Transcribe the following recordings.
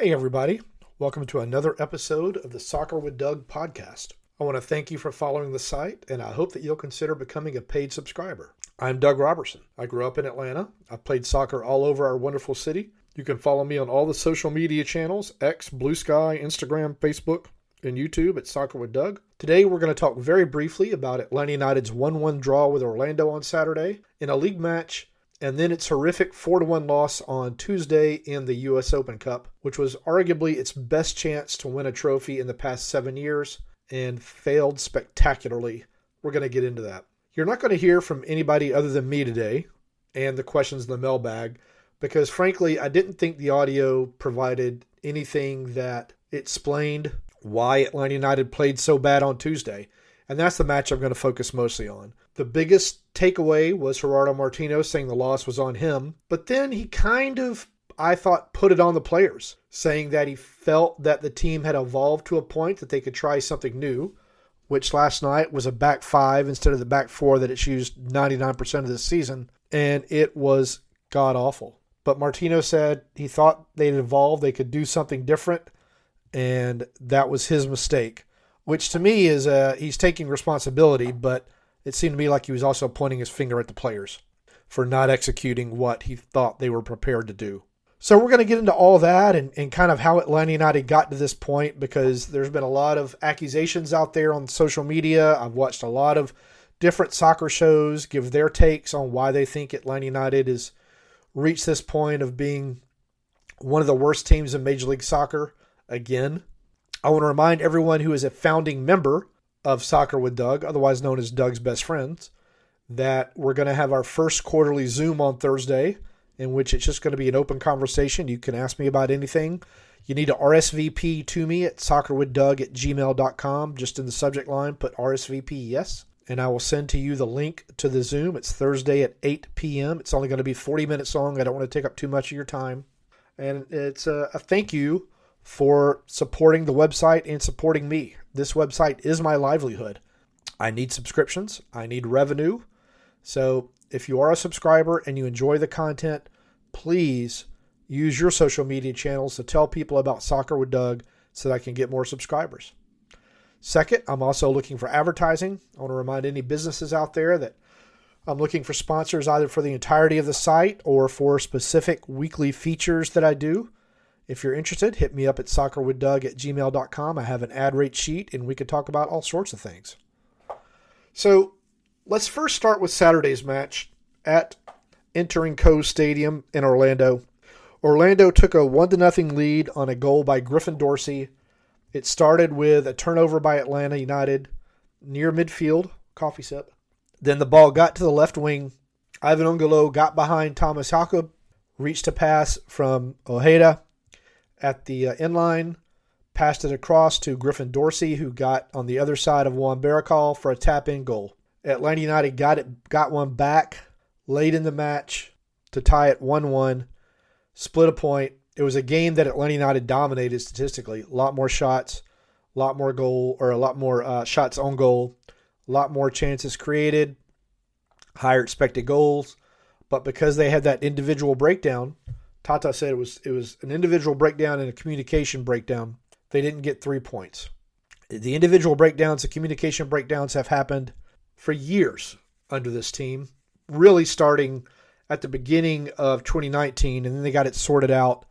Hey, everybody. Welcome to another episode of the Soccer with Doug podcast. I want to thank you for following the site, and I hope that you'll consider becoming a paid subscriber. I'm Doug Robertson. I grew up in Atlanta. I've played soccer all over our wonderful city. You can follow me on all the social media channels, X, Blue Sky, Instagram, Facebook, and YouTube at Soccer with Doug. Today, we're going to talk very briefly about Atlanta United's 1-1 draw with Orlando on Saturday in a league match, and then its horrific 4-1 loss on Tuesday in the U.S. Open Cup, which was arguably its best chance to win a trophy in the past 7 years and failed spectacularly. We're going to get into that. You're not going to hear from anybody other than me today and the questions in the mailbag because, frankly, I didn't think the audio provided anything that explained why Atlanta United played so bad on Tuesday. And that's the match I'm going to focus mostly on. The biggest takeaway was Gerardo Martino saying the loss was on him, but then he kind of, I thought, put it on the players, saying that he felt that the team had evolved to a point that they could try something new, which last night was a back five instead of the back four that it's used 99% of this season, and it was god-awful. But Martino said he thought they'd evolved, they could do something different, and that was his mistake, which to me is he's taking responsibility, but it seemed to me like he was also pointing his finger at the players for not executing what he thought they were prepared to do. So we're going to get into all that and kind of how Atlanta United got to this point, because there's been a lot of accusations out there on social media. I've watched a lot of different soccer shows give their takes on why they think Atlanta United has reached this point of being one of the worst teams in Major League Soccer again. I want to remind everyone who is a founding member of Soccer with Doug, otherwise known as Doug's Best Friends, that we're going to have our first quarterly Zoom on Thursday, in which it's just going to be an open conversation. You can ask me about anything. You need to RSVP to me at soccerwithdoug@gmail.com. Just in the subject line, put RSVP yes, and I will send to you the link to the Zoom. It's Thursday at 8 p.m. It's only going to be 40 minutes long. I don't want to take up too much of your time. And it's a thank you for supporting the website and supporting me. This website is my livelihood. I need subscriptions. I need revenue. So if you are a subscriber and you enjoy the content, please use your social media channels to tell people about Soccer with Doug so that I can get more subscribers. Second, I'm also looking for advertising. I want to remind any businesses out there that I'm looking for sponsors either for the entirety of the site or for specific weekly features that I do. If you're interested, hit me up at soccerwithdoug@gmail.com. I have an ad rate sheet, and we could talk about all sorts of things. So let's first start with Saturday's match at Entering Co Stadium in Orlando. Orlando took a 1-0 lead on a goal by Griffin Dorsey. It started with a turnover by Atlanta United near midfield. Coffee sip. Then the ball got to the left wing. Ivan Ungolo got behind Thomas Jakob, reached a pass from Ojeda at the inline, passed it across to Griffin Dorsey, who got on the other side of Juan Baracol for a tap-in goal. Atlanta United got one back late in the match to tie it 1-1, split a point. It was a game that Atlanta United dominated statistically. A lot more shots, a lot more shots on goal, a lot more chances created, higher expected goals. But because they had that individual breakdown, Tata said it was an individual breakdown and a communication breakdown. They didn't get 3 points. The individual breakdowns, the communication breakdowns have happened for years under this team, really starting at the beginning of 2019, and then they got it sorted out,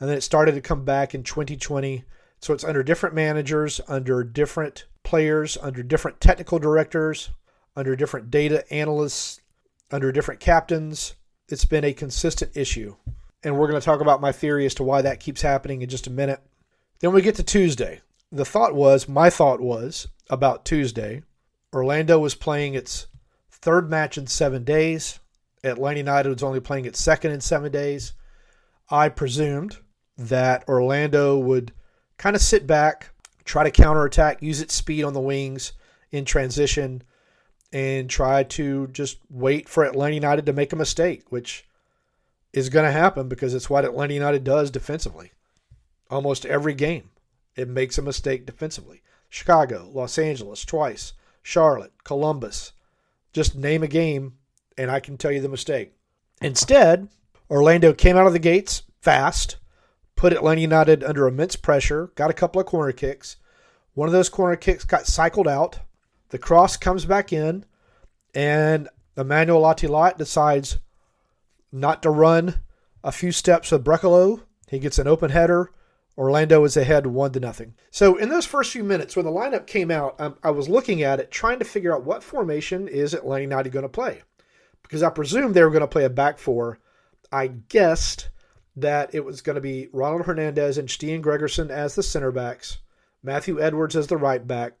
and then it started to come back in 2020. So it's under different managers, under different players, under different technical directors, under different data analysts, under different captains. It's been a consistent issue. And we're going to talk about my theory as to why that keeps happening in just a minute. Then we get to Tuesday. My thought was about Tuesday, Orlando was playing its third match in 7 days. Atlanta United was only playing its second in 7 days. I presumed that Orlando would kind of sit back, try to counterattack, use its speed on the wings in transition, and try to just wait for Atlanta United to make a mistake, which is going to happen because it's what Atlanta United does defensively. Almost every game, it makes a mistake defensively. Chicago, Los Angeles, twice. Charlotte, Columbus. Just name a game, and I can tell you the mistake. Instead, Orlando came out of the gates fast, put Atlanta United under immense pressure, got a couple of corner kicks. One of those corner kicks got cycled out. The cross comes back in, and Emmanuel Latilat decides not to run a few steps with Brekalo. He gets an open header. Orlando is ahead 1-0. So in those first few minutes, when the lineup came out, I was looking at it, trying to figure out what formation is Atlanta United going to play. Because I presumed they were going to play a back four. I guessed that it was going to be Ronald Hernandez and Stian Gregerson as the center backs, Matthew Edwards as the right back,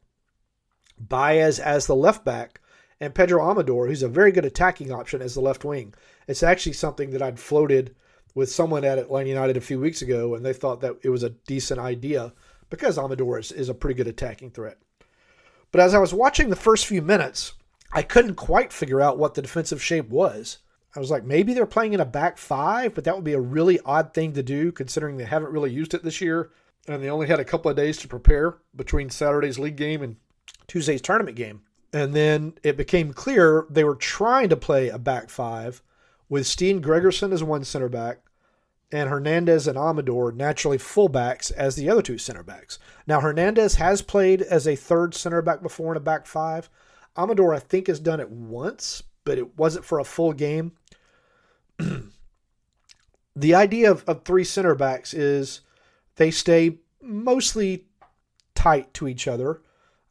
Baez as the left back, and Pedro Amador, who's a very good attacking option, as the left wing. It's actually something that I'd floated with someone at Atlanta United a few weeks ago, and they thought that it was a decent idea because Amador is a pretty good attacking threat. But as I was watching the first few minutes, I couldn't quite figure out what the defensive shape was. I was like, maybe they're playing in a back five, but that would be a really odd thing to do considering they haven't really used it this year, and they only had a couple of days to prepare between Saturday's league game and Tuesday's tournament game. And then it became clear they were trying to play a back five with Stian Gregerson as one center back and Hernandez and Amador naturally fullbacks as the other two center backs. Now, Hernandez has played as a third center back before in a back five. Amador, I think, has done it once, but it wasn't for a full game. The idea of three center backs is they stay mostly tight to each other.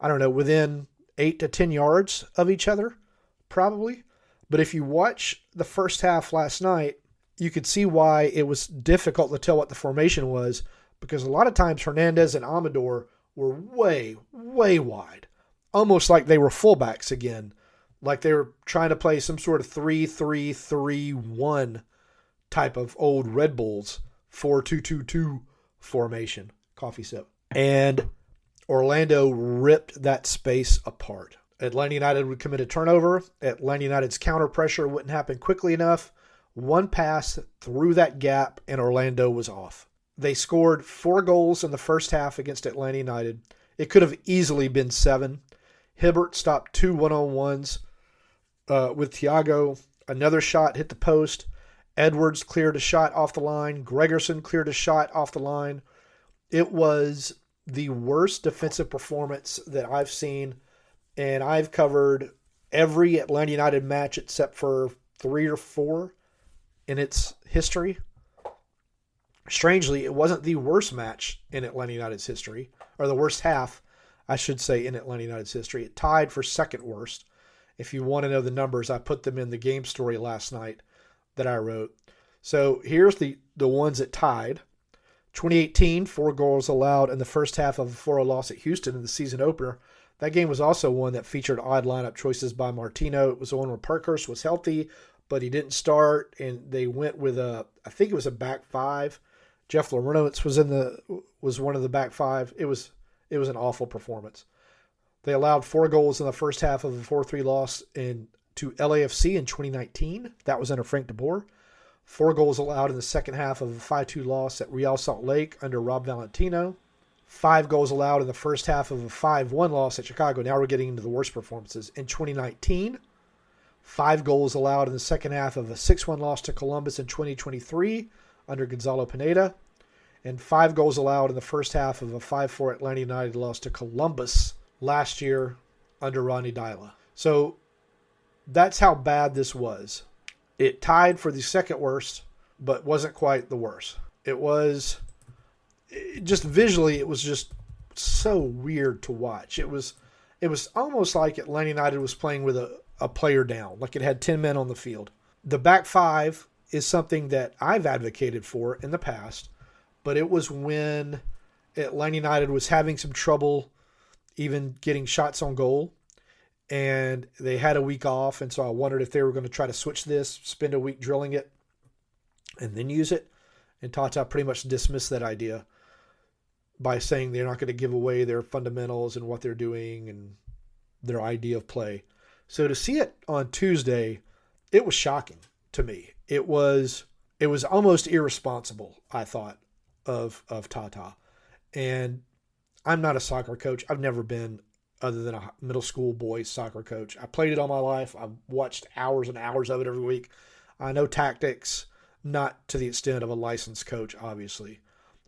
I don't know, within 8 to 10 yards of each other, probably. But if you watch the first half last night, you could see why it was difficult to tell what the formation was, because a lot of times Hernandez and Amador were way, way wide, almost like they were fullbacks again, like they were trying to play some sort of 3-3-3-1 type of old Red Bulls 4-2-2-2 formation. Coffee sip. And Orlando ripped that space apart. Atlanta United would commit a turnover. Atlanta United's counter pressure wouldn't happen quickly enough. One pass through that gap, and Orlando was off. They scored 4 goals in the first half against Atlanta United. It could have easily been 7. Hibbert stopped 2 one-on-ones with Thiago. Another shot hit the post. Edwards cleared a shot off the line. Gregerson cleared a shot off the line. It was the worst defensive performance that I've seen, and I've covered every Atlanta United match except for 3 or 4 in its history. Strangely, it wasn't the worst match in Atlanta United's history, or the worst half, I should say, in Atlanta United's history. It tied for second worst. If you want to know the numbers, I put them in the game story last night that I wrote. So here's the ones that tied. 2018, 4 goals allowed in the first half of a 4-0 loss at Houston in the season opener. That game was also one that featured odd lineup choices by Martino. It was the one where Parkhurst was healthy, but he didn't start, and they went with I think it was a back five. Jeff Larentowicz was one of the back five. It was an awful performance. They allowed 4 goals in the first half of a 4-3 loss to LAFC in 2019. That was under Frank de Boer. 4 goals allowed in the second half of a 5-2 loss at Real Salt Lake under Rob Valentino. 5 goals allowed in the first half of a 5-1 loss at Chicago. Now we're getting into the worst performances. In 2019, 5 goals allowed in the second half of a 6-1 loss to Columbus in 2023 under Gonzalo Pineda. And 5 goals allowed in the first half of a 5-4 Atlanta United loss to Columbus last year under Ronny Deila. So that's how bad this was. It tied for the second worst, but wasn't quite the worst. It was just visually, it was just so weird to watch. It was almost like Atlanta United was playing with a player down, like it had 10 men on the field. The back five is something that I've advocated for in the past, but it was when Atlanta United was having some trouble even getting shots on goal, and they had a week off, and so I wondered if they were going to try to switch this, spend a week drilling it, and then use it. And Tata pretty much dismissed that idea by saying they're not going to give away their fundamentals and what they're doing and their idea of play. So to see it on Tuesday, it was shocking to me. It was almost irresponsible, I thought, of Tata. And I'm not a soccer coach. I've never been, other than a middle school boys soccer coach. I played it all my life. I've watched hours and hours of it every week. I know tactics, not to the extent of a licensed coach, obviously.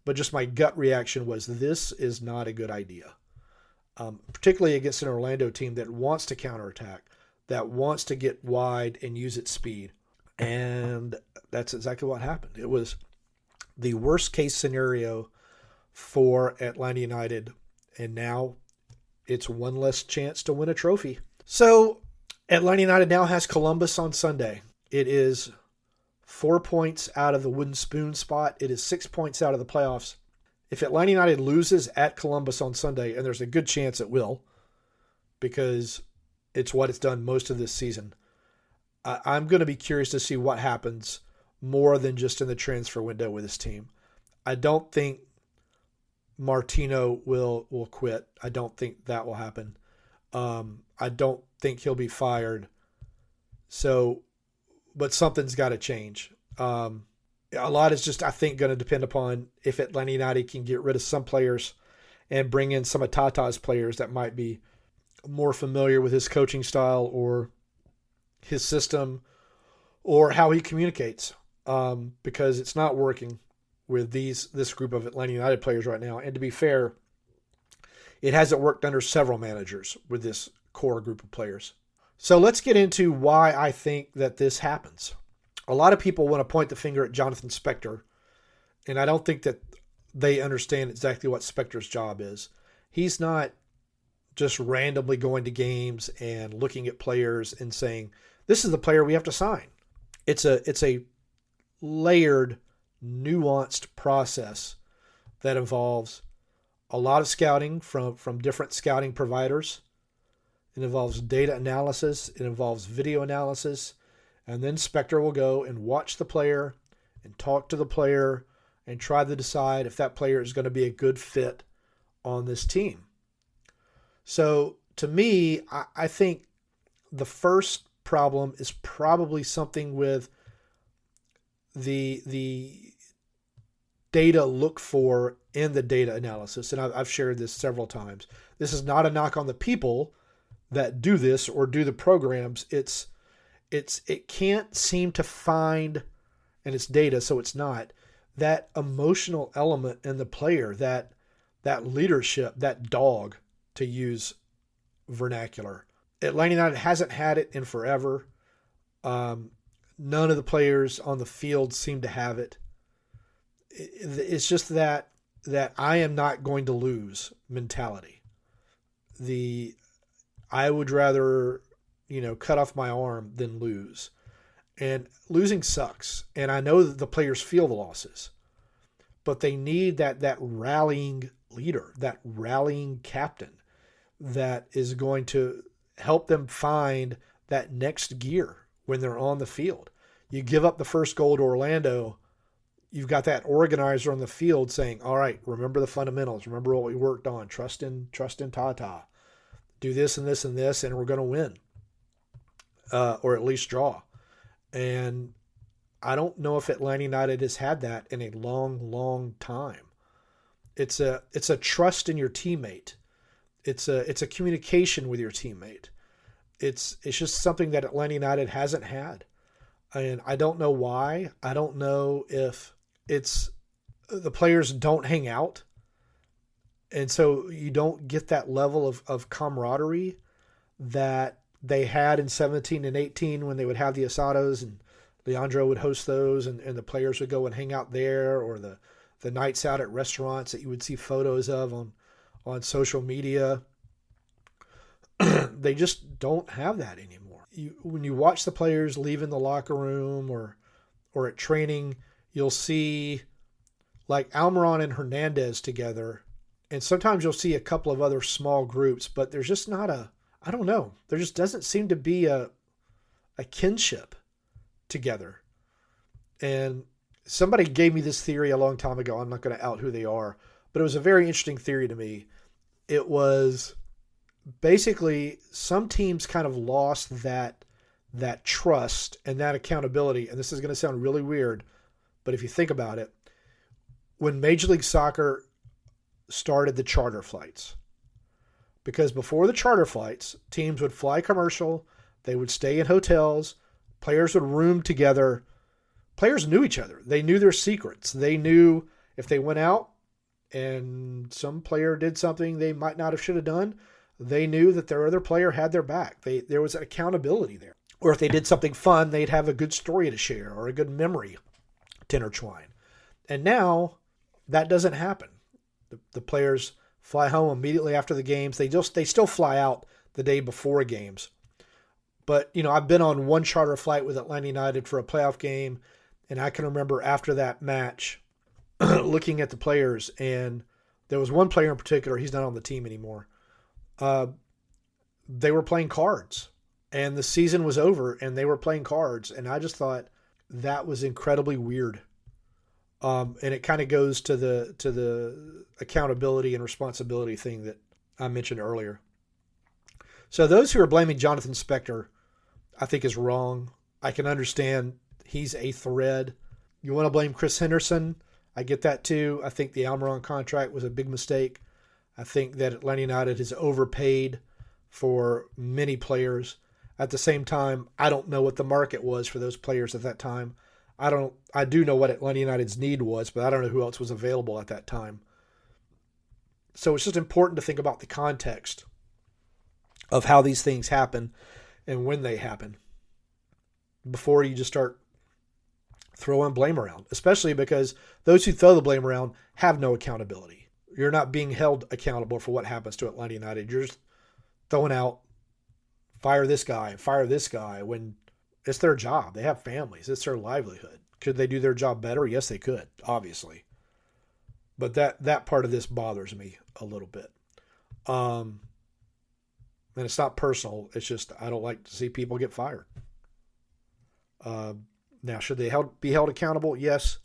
but just my gut reaction was this is not a good idea, particularly against an Orlando team that wants to counterattack, that wants to get wide and use its speed. And that's exactly what happened. It was the worst case scenario for Atlanta United, and now it's one less chance to win a trophy. So Atlanta United now has Columbus on Sunday. It is 4 points out of the wooden spoon spot. It is 6 points out of the playoffs. If Atlanta United loses at Columbus on Sunday, and there's a good chance it will, because it's what it's done most of this season, I'm going to be curious to see what happens more than just in the transfer window with this team. I don't think Martino will quit. I don't think that will happen. I don't think he'll be fired. So, but something's got to change. A lot is just, I think, going to depend upon if Atlanta United can get rid of some players and bring in some of Tata's players that might be more familiar with his coaching style or his system or how he communicates, because it's not working with this group of Atlanta United players right now. And to be fair, it hasn't worked under several managers with this core group of players. So let's get into why I think that this happens. A lot of people want to point the finger at Jonathan Spector, and I don't think that they understand exactly what Spector's job is. He's not just randomly going to games and looking at players and saying, this is the player we have to sign. It's a layered, nuanced process that involves a lot of scouting from different scouting providers. It involves data analysis. It involves video analysis. And then Spector will go and watch the player and talk to the player and try to decide if that player is going to be a good fit on this team. So to me, I think the first problem is probably something with the data look for in the data analysis. And I've shared this several times. This is not a knock on the people that do this or do the programs. It can't seem to find, and it's data, so it's not, that emotional element in the player, that leadership, that dog, to use vernacular. Atlanta United hasn't had it in forever. None of the players on the field seem to have it. It's just that I am not going to lose mentality. I would rather, cut off my arm than lose. And losing sucks. And I know that the players feel the losses. But they need that rallying leader, that rallying captain that is going to help them find that next gear when they're on the field. You give up the first goal to Orlando, you've got that organizer on the field saying, all right, remember the fundamentals. Remember what we worked on. Trust in Tata. Do this and this and this, and we're going to win. Or at least draw. And I don't know if Atlanta United has had that in a long, long time. It's a trust in your teammate. It's a communication with your teammate. It's just something that Atlanta United hasn't had. And I don't know why. I don't know if it's the players don't hang out. And so you don't get that level of camaraderie that they had in 17 and 18 when they would have the asados and Leandro would host those and the players would go and hang out there, or the nights out at restaurants that you would see photos of on social media. They just don't have that anymore. When you watch the players leave in the locker room or at training, you'll see like Almiron and Hernandez together. And sometimes you'll see a couple of other small groups, but there's just not I don't know. There just doesn't seem to be a kinship together. And somebody gave me this theory a long time ago. I'm not going to out who they are, but it was a very interesting theory to me. It was basically some teams kind of lost that trust and that accountability. And this is going to sound really weird, but if you think about it, when Major League Soccer started the charter flights, because before the charter flights, teams would fly commercial, they would stay in hotels, players would room together. Players knew each other. They knew their secrets. They knew if they went out, and some player did something they might not have should have done, they knew that their other player had their back. There was accountability there. Or if they did something fun, they'd have a good story to share or a good memory to intertwine. And now that doesn't happen. The players fly home immediately after the games. They still fly out the day before games. But, I've been on one charter flight with Atlanta United for a playoff game, and I can remember after that match looking at the players, and there was one player in particular, he's not on the team anymore. They were playing cards, and the season was over, and they were playing cards, and I just thought that was incredibly weird. And it kind of goes to the accountability and responsibility thing that I mentioned earlier. So those who are blaming Jonathan Spector, I think, is wrong. I can understand he's a thread. You want to blame Chris Henderson? I get that too. I think the Almiron contract was a big mistake. I think that Atlanta United has overpaid for many players. At the same time, I don't know what the market was for those players at that time. I do know what Atlanta United's need was, but I don't know who else was available at that time. So it's just important to think about the context of how these things happen and when they happen before you just start throwing blame around, especially because those who throw the blame around have no accountability. You're not being held accountable for what happens to Atlanta United. You're just throwing out, fire this guy, when it's their job. They have families. It's their livelihood. Could they do their job better? Yes, they could, obviously. But that part of this bothers me a little bit. And it's not personal. It's just I don't like to see people get fired. Now, should they be held accountable? Yes.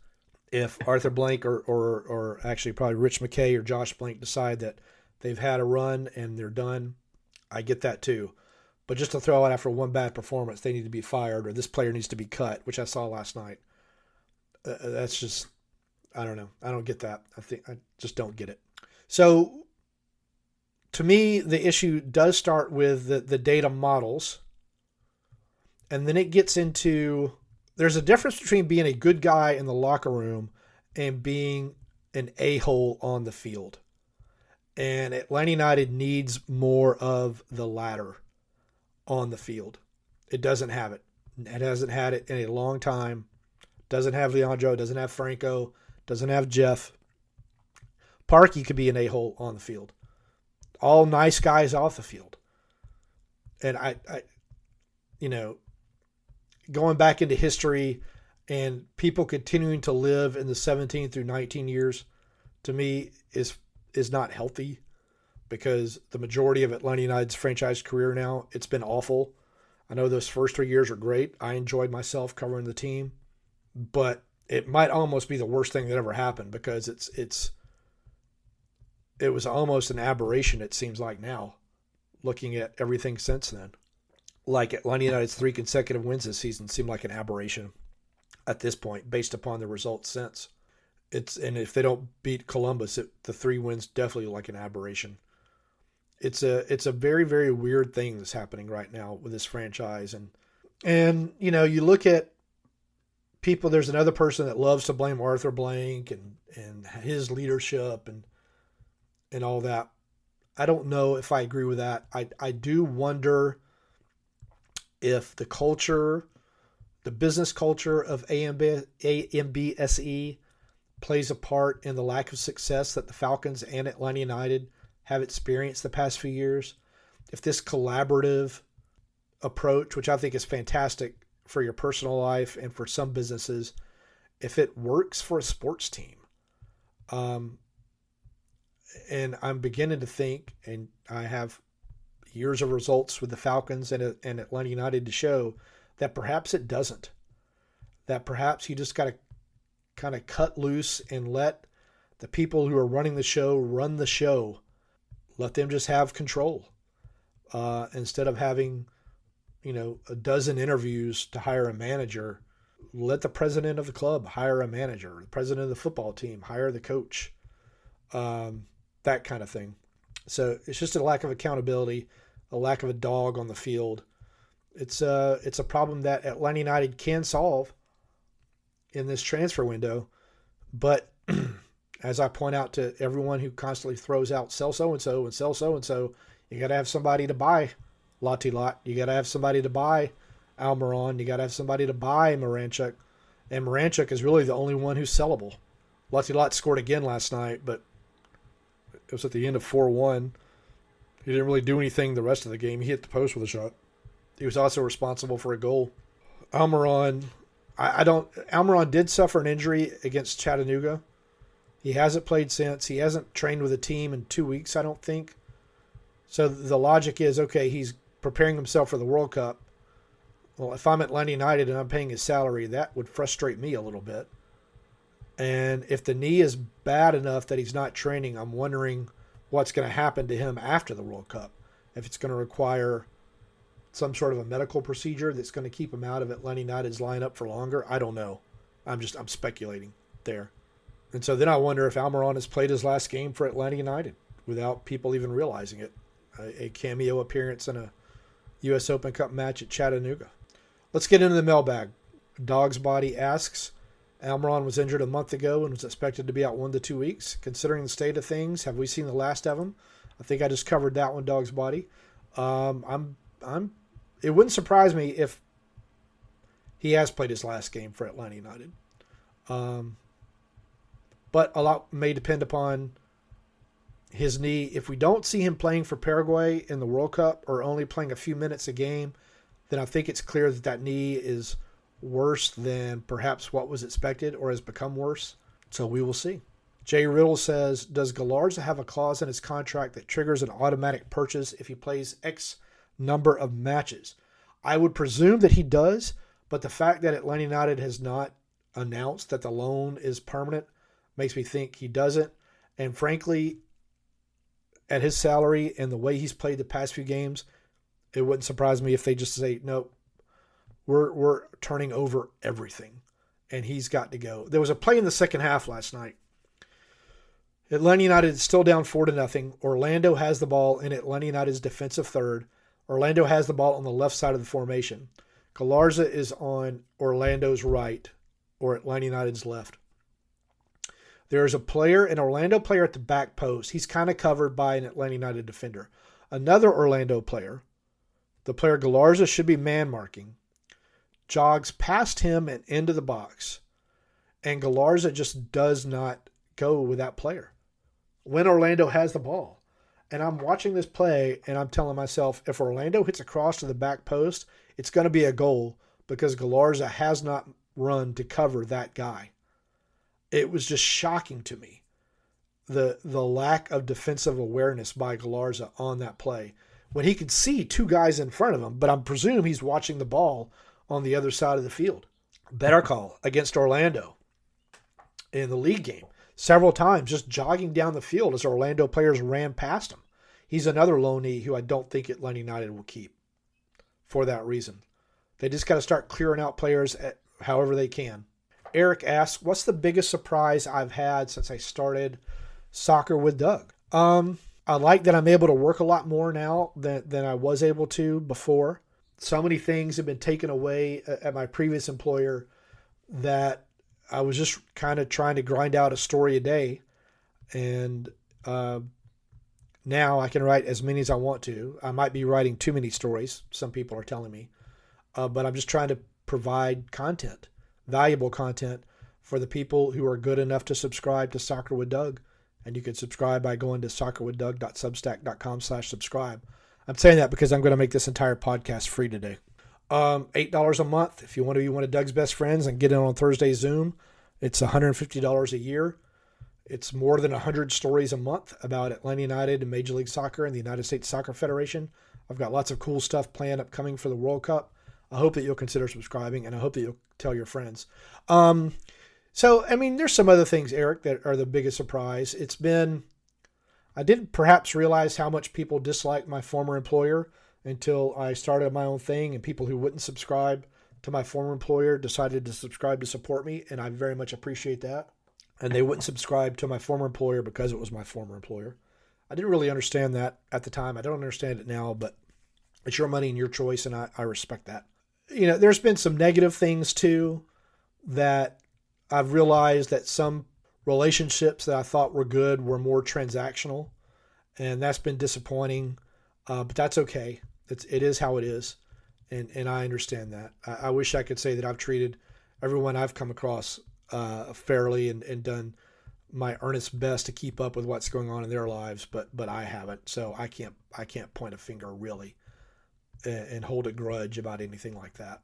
If Arthur Blank or actually probably Rich McKay or Josh Blank decide that they've had a run and they're done, I get that too. But just to throw out after one bad performance, they need to be fired or this player needs to be cut, which I saw last night. That's just, I don't know. I don't get that. I just don't get it. So to me, the issue does start with the data models. And then it gets into, there's a difference between being a good guy in the locker room and being an a-hole on the field. And Atlanta United needs more of the latter on the field. It doesn't have it. It hasn't had it in a long time. Doesn't have Leandro, doesn't have Franco, doesn't have Jeff. Parkey could be an a-hole on the field. All nice guys off the field. And I going back into history and people continuing to live in the 17 through 19 years, to me, is not healthy, because the majority of Atlanta United's franchise career now, it's been awful. I know those first 3 years are great. I enjoyed myself covering the team, but it might almost be the worst thing that ever happened, because it was almost an aberration, it seems like now, looking at everything since then. Like Atlanta United's 3 consecutive wins this season seem like an aberration at this point, based upon the results since. And if they don't beat Columbus, the 3 wins definitely like an aberration. It's a very, very weird thing that's happening right now with this franchise. And you look at people, there's another person that loves to blame Arthur Blank and his leadership and all that. I don't know if I agree with that. I do wonder if the culture, the business culture of AMBSE plays a part in the lack of success that the Falcons and Atlanta United have experienced the past few years. If this collaborative approach, which I think is fantastic for your personal life and for some businesses, if it works for a sports team. And I'm beginning to think, and I have years of results with the Falcons and Atlanta United to show that perhaps it doesn't. That perhaps you just got to kind of cut loose and let the people who are running the show run the show. Let them just have control. Instead of having, a dozen interviews to hire a manager, let the president of the club hire a manager. The president of the football team hire the coach. That kind of thing. So it's just a lack of accountability, a lack of a dog on the field. It's a problem that Atlanta United can solve in this transfer window, but As I point out to everyone who constantly throws out sell so-and-so and sell so-and-so, you got to have somebody to buy Lottie Lot. You got to have somebody to buy Almiron. You got to have somebody to buy Moranchuk. And Moranchuk is really the only one who's sellable. Lottie Lot scored again last night, but it was at the end of 4-1. He didn't really do anything the rest of the game. He hit the post with a shot. He was also responsible for a goal. Almiron, Almiron did suffer an injury against Chattanooga. He hasn't played since. He hasn't trained with a team in 2 weeks, I don't think. So the logic is, okay, he's preparing himself for the World Cup. Well, if I'm Atlanta United and I'm paying his salary, that would frustrate me a little bit. And if the knee is bad enough that he's not training, I'm wondering what's going to happen to him after the World Cup. If it's going to require some sort of a medical procedure that's going to keep him out of Atlanta United's lineup for longer, I don't know. I'm speculating there. And so then I wonder if Almiron has played his last game for Atlanta United without people even realizing it. A cameo appearance in a U.S. Open Cup match at Chattanooga. Let's get into the mailbag. Dog's Body asks, Almiron was injured a month ago and was expected to be out 1 to 2 weeks. Considering the state of things, have we seen the last of him? I think I just covered that one, Dog's Body. It wouldn't surprise me if he has played his last game for Atlanta United. But a lot may depend upon his knee. If we don't see him playing for Paraguay in the World Cup or only playing a few minutes a game, then I think it's clear that that knee is worse than perhaps what was expected or has become worse. So we will see. Jay Riddle says, does Galarza have a clause in his contract that triggers an automatic purchase if he plays X number of matches? I would presume that he does, but the fact that Atlanta United has not announced that the loan is permanent makes me think he doesn't. And frankly, at his salary and the way he's played the past few games, it wouldn't surprise me if they just say, nope, we're turning over everything, and he's got to go. There was a play in the second half last night. Atlanta United is still down 4-0. Orlando has the ball in Atlanta United's defensive third. Orlando has the ball on the left side of the formation. Galarza is on Orlando's right, or Atlanta United's left. There's an Orlando player at the back post. He's kind of covered by an Atlanta United defender. Another Orlando player, the player Galarza should be man-marking, jogs past him and into the box. And Galarza just does not go with that player when Orlando has the ball. And I'm watching this play, and I'm telling myself, if Orlando hits a cross to the back post, it's going to be a goal because Galarza has not run to cover that guy. It was just shocking to me, the lack of defensive awareness by Galarza on that play, when he could see two guys in front of him, but I presume he's watching the ball on the other side of the field. Better call against Orlando in the league game. Several times just jogging down the field as Orlando players ran past him. He's another loanee who I don't think Atlanta United will keep for that reason. They just got to start clearing out players however they can. Eric asks, what's the biggest surprise I've had since I started Soccer with Doug? I like that I'm able to work a lot more now than I was able to before. So many things have been taken away at my previous employer that I was just kind of trying to grind out a story a day. And now I can write as many as I want to. I might be writing too many stories, some people are telling me. But I'm just trying to provide content, valuable content for the people who are good enough to subscribe to Soccer with Doug. And you can subscribe by going to soccerwithdoug.substack.com/subscribe. I'm saying that because I'm going to make this entire podcast free today. $8 a month. If you want to be one of Doug's best friends and get in on Thursday Zoom, it's $150 a year. It's more than 100 stories a month about Atlanta United and Major League Soccer and the United States Soccer Federation. I've got lots of cool stuff planned upcoming for the World Cup. I hope that you'll consider subscribing, and I hope that you'll tell your friends. So, I mean, there's some other things, Eric, that are the biggest surprise. I didn't perhaps realize how much people disliked my former employer until I started my own thing, and people who wouldn't subscribe to my former employer decided to subscribe to support me, and I very much appreciate that. And they wouldn't subscribe to my former employer because it was my former employer. I didn't really understand that at the time. I don't understand it now, but it's your money and your choice, and I respect that. You know, there's been some negative things, too, that I've realized that some relationships that I thought were good were more transactional, and that's been disappointing. But that's okay. It is how it is, and I understand that. I wish I could say that I've treated everyone I've come across fairly and done my earnest best to keep up with what's going on in their lives, but I haven't. So I can't point a finger really and hold a grudge about anything like that.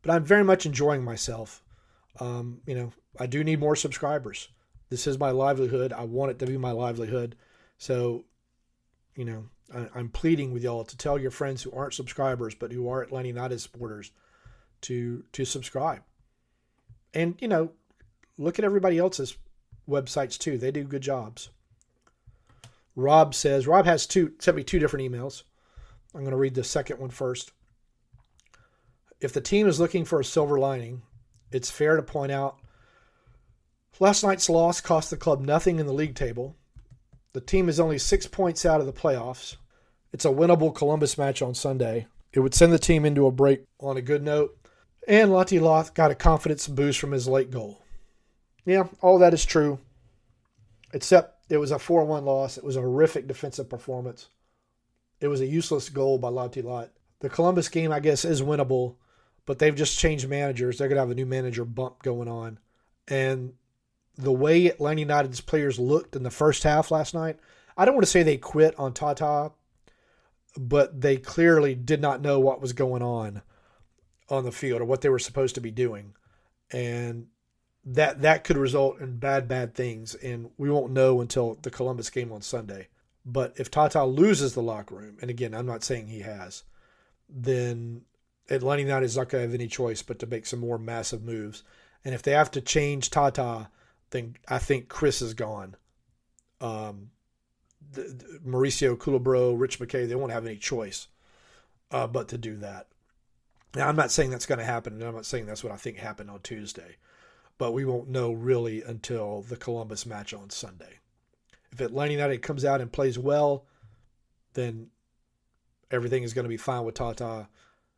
But I'm very much enjoying myself. I do need more subscribers. This is my livelihood. I want it to be my livelihood. So, I'm pleading with y'all to tell your friends who aren't subscribers, but who are Atlanta United supporters to subscribe. And, look at everybody else's websites too. They do good jobs. Rob has sent me two different emails. I'm going to read the second one first. If the team is looking for a silver lining, it's fair to point out last night's loss cost the club nothing in the league table. The team is only 6 points out of the playoffs. It's a winnable Columbus match on Sunday. It would send the team into a break on a good note. And Lati Loth got a confidence boost from his late goal. Yeah, all that is true. Except it was a 4-1 loss. It was a horrific defensive performance. It was a useless goal by Lati Loth. The Columbus game, I guess, is winnable, but they've just changed managers. They're going to have a new manager bump going on. And the way Atlanta United's players looked in the first half last night, I don't want to say they quit on Tata, but they clearly did not know what was going on the field or what they were supposed to be doing. And that could result in bad things, and we won't know until the Columbus game on Sunday. But if Tata loses the locker room, and again, I'm not saying he has, then Atlanta United is not going to have any choice but to make some more massive moves. And if they have to change Tata, then I think Chris is gone. Mauricio Culebro, Rich McKay, they won't have any choice but to do that. Now, I'm not saying that's going to happen, and I'm not saying that's what I think happened on Tuesday. But we won't know really until the Columbus match on Sunday. If Atlanta United comes out and plays well, then everything is going to be fine with Tata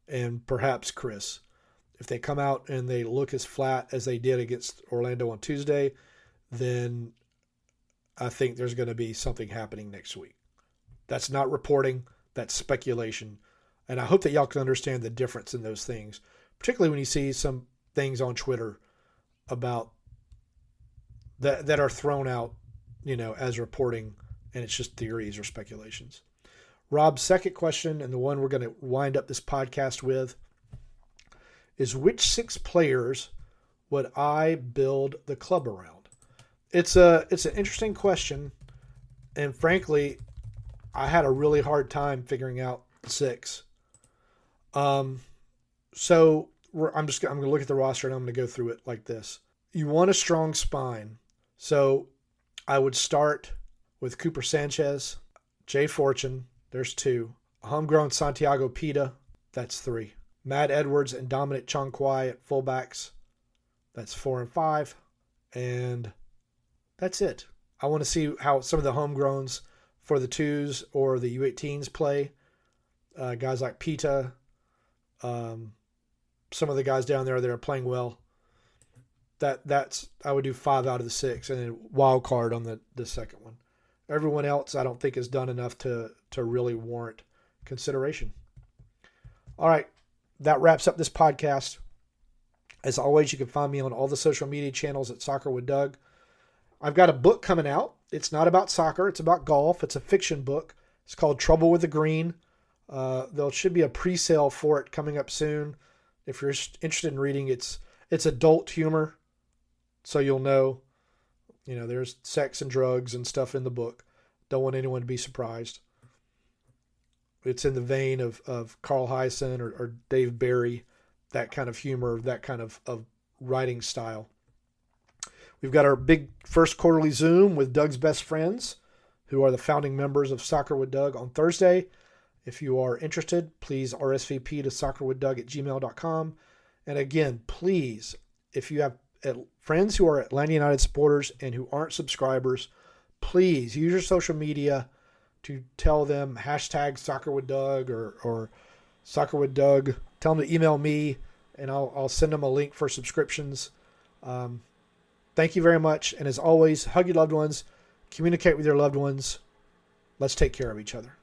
and perhaps Chris. If they come out and they look as flat as they did against Orlando on Tuesday, then I think there's going to be something happening next week. That's not reporting, that's speculation. And I hope that y'all can understand the difference in those things, particularly when you see some things on Twitter about that are thrown out, as reporting, and it's just theories or speculations. Rob's second question, and the one we're going to wind up this podcast with, is which 6 players would I build the club around? It's an interesting question, and frankly, I had a really hard time figuring out 6. So I'm going to look at the roster and I'm going to go through it like this. You want a strong spine. So I would start with Cooper Sanchez, Jay Fortune. There's 2. Homegrown Santiago Pita. That's 3. Matt Edwards and Dominic Chongquai at fullbacks. That's 4 and 5. And that's it. I want to see how some of the homegrowns for the 2s or the U18s play. Guys like Pita. Some of the guys down there that are playing well. That's I would do 5 out of the 6 and then wild card on the second one. Everyone else I don't think has done enough to really warrant consideration. All right, that wraps up this podcast. As always, you can find me on all the social media channels at Soccer with Doug. I've got a book coming out. It's not about soccer. It's about golf. It's a fiction book. It's called Trouble with the Green. There should be a pre-sale for it coming up soon. If you're interested in reading, it's adult humor, so you'll know. There's sex and drugs and stuff in the book. Don't want anyone to be surprised. It's in the vein of Carl Hyacin or Dave Barry, that kind of humor, that kind of writing style. We've got our big first quarterly Zoom with Doug's best friends, who are the founding members of Soccer with Doug, on Thursday. If you are interested, please RSVP to soccerwithdoug@gmail.com. And again, please, if you have friends who are Atlanta United supporters and who aren't subscribers, please use your social media to tell them hashtag Soccer with Doug or Soccer with Doug. Tell them to email me, and I'll send them a link for subscriptions. Thank you very much. And as always, hug your loved ones, communicate with your loved ones. Let's take care of each other.